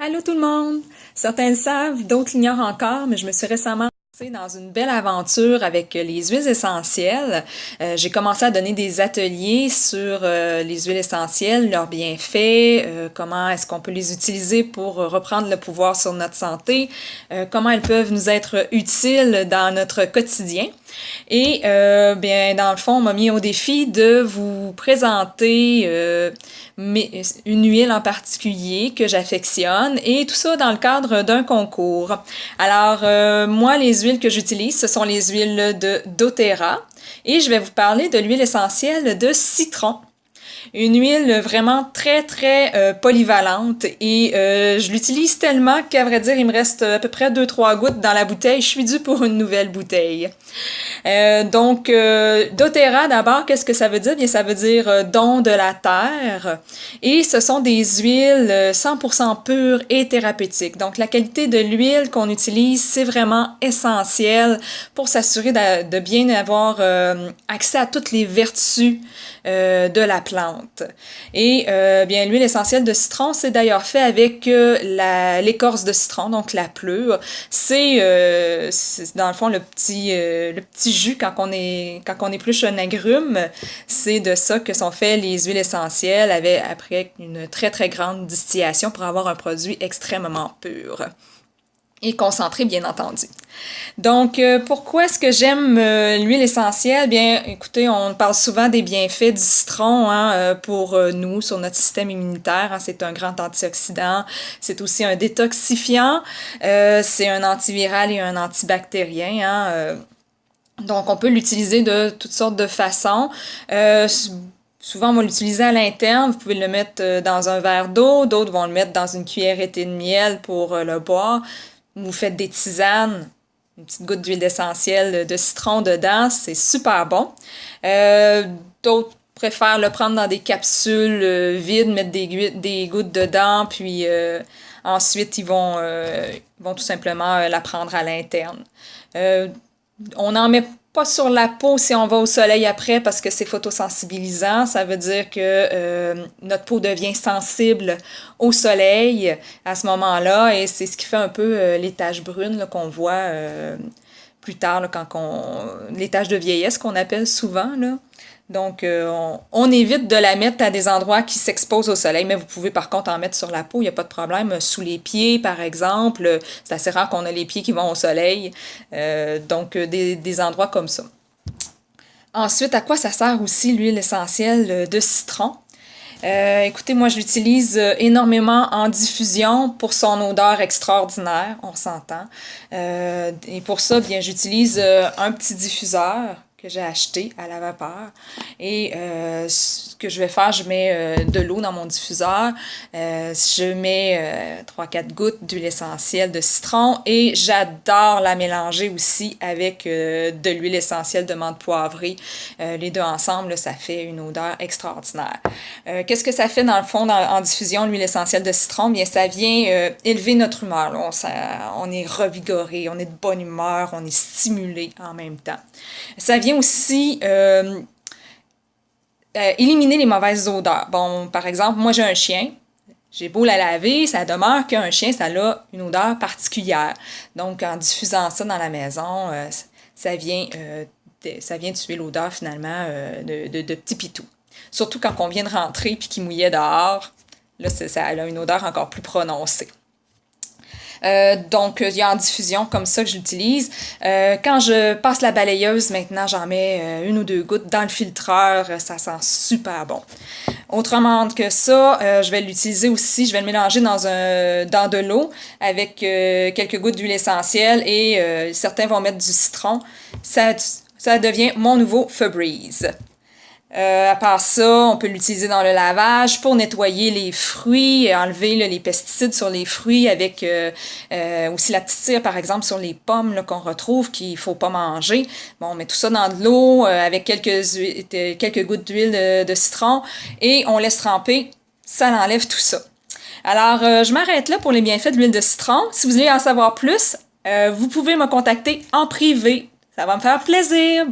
Allô tout le monde! Certains le savent, d'autres l'ignorent encore, mais je me suis récemment lancée dans une belle aventure avec les huiles essentielles. J'ai commencé à donner des ateliers sur les huiles essentielles, leurs bienfaits, comment est-ce qu'on peut les utiliser pour reprendre le pouvoir sur notre santé, comment elles peuvent nous être utiles dans notre quotidien. Et bien, dans le fond, on m'a mis au défi de vous présenter une huile en particulier que j'affectionne et tout ça dans le cadre d'un concours. Alors, moi, les huiles que j'utilise, ce sont les huiles de doTERRA et je vais vous parler de l'huile essentielle de citron. Une huile vraiment très polyvalente et je l'utilise tellement qu'à vrai dire, il me reste à peu près 2-3 gouttes dans la bouteille. Je suis due pour une nouvelle bouteille. doTERRA d'abord, qu'est-ce que ça veut dire? Bien, ça veut dire don de la terre et ce sont des huiles 100% pures et thérapeutiques. Donc, la qualité de l'huile qu'on utilise, c'est vraiment essentiel pour s'assurer de bien avoir accès à toutes les vertus de la plante. Et bien, l'huile essentielle de citron, c'est d'ailleurs fait avec l'écorce de citron, donc la pleure. C'est dans le fond le petit jus quand on épluche un agrume. C'est de ça que sont faits les huiles essentielles après une très grande distillation pour avoir un produit extrêmement pur. Et concentré, bien entendu. Donc, pourquoi est-ce que j'aime l'huile essentielle? Bien, écoutez, on parle souvent des bienfaits du citron pour nous, sur notre système immunitaire. Hein, c'est un grand antioxydant. C'est aussi un détoxifiant. C'est un antiviral et un antibactérien. Donc, on peut l'utiliser de toutes sortes de façons. Souvent, on va l'utiliser à l'interne. Vous pouvez le mettre dans un verre d'eau. D'autres vont le mettre dans une cuillerée de miel pour le boire. Vous faites des tisanes, une petite goutte d'huile essentielle de citron dedans, c'est super bon. D'autres préfèrent le prendre dans des capsules vides, mettre des gouttes dedans, puis ensuite ils vont tout simplement la prendre à l'interne. On n'en met pas sur la peau si on va au soleil après parce que c'est photosensibilisant. Ça veut dire que notre peau devient sensible au soleil à ce moment-là et c'est ce qui fait un peu les taches brunes là, qu'on voit plus tard là, les taches de vieillesse qu'on appelle souvent là. Donc, on évite de la mettre à des endroits qui s'exposent au soleil, mais vous pouvez par contre en mettre sur la peau, il n'y a pas de problème. Sous les pieds, par exemple, c'est assez rare qu'on ait les pieds qui vont au soleil, donc des endroits comme ça. Ensuite, à quoi ça sert aussi l'huile essentielle de citron? Écoutez, moi je l'utilise énormément en diffusion pour son odeur extraordinaire, on s'entend. Et pour ça, bien, j'utilise un petit diffuseur que j'ai acheté à la vapeur. Et ce que je vais faire, je mets de l'eau dans mon diffuseur. Je mets 3-4 gouttes d'huile essentielle de citron et j'adore la mélanger aussi avec de l'huile essentielle de menthe poivrée. Les deux ensemble, là, ça fait une odeur extraordinaire. Qu'est-ce que ça fait dans le fond en diffusion, l'huile essentielle de citron? Bien, ça vient élever notre humeur. Là. On est revigoré, on est de bonne humeur, on est stimulé en même temps. Ça vient aussi éliminer les mauvaises odeurs. Bon, par exemple, moi j'ai un chien, j'ai beau la laver, ça demeure qu'un chien, ça a une odeur particulière. Donc, en diffusant ça dans la maison, ça vient tuer l'odeur finalement de petit pitou. Surtout quand on vient de rentrer et qu'il mouillait dehors, là, ça a une odeur encore plus prononcée. Donc, il y a en diffusion comme ça que j'utilise. Quand je passe la balayeuse, maintenant, j'en mets 1 ou 2 gouttes dans le filtreur. Ça sent super bon. Autrement que ça, je vais l'utiliser aussi, je vais le mélanger dans de l'eau avec quelques gouttes d'huile essentielle et certains vont mettre du citron. Ça devient mon nouveau Febreze. À part ça, on peut l'utiliser dans le lavage pour nettoyer les fruits, enlever les pesticides sur les fruits avec aussi la petite cire, par exemple, sur les pommes là, qu'on retrouve qu'il ne faut pas manger. Bon, on met tout ça dans de l'eau avec quelques gouttes d'huile de citron et on laisse tremper. Ça l'enlève tout ça. Alors, je m'arrête là pour les bienfaits de l'huile de citron. Si vous voulez en savoir plus, vous pouvez me contacter en privé. Ça va me faire plaisir.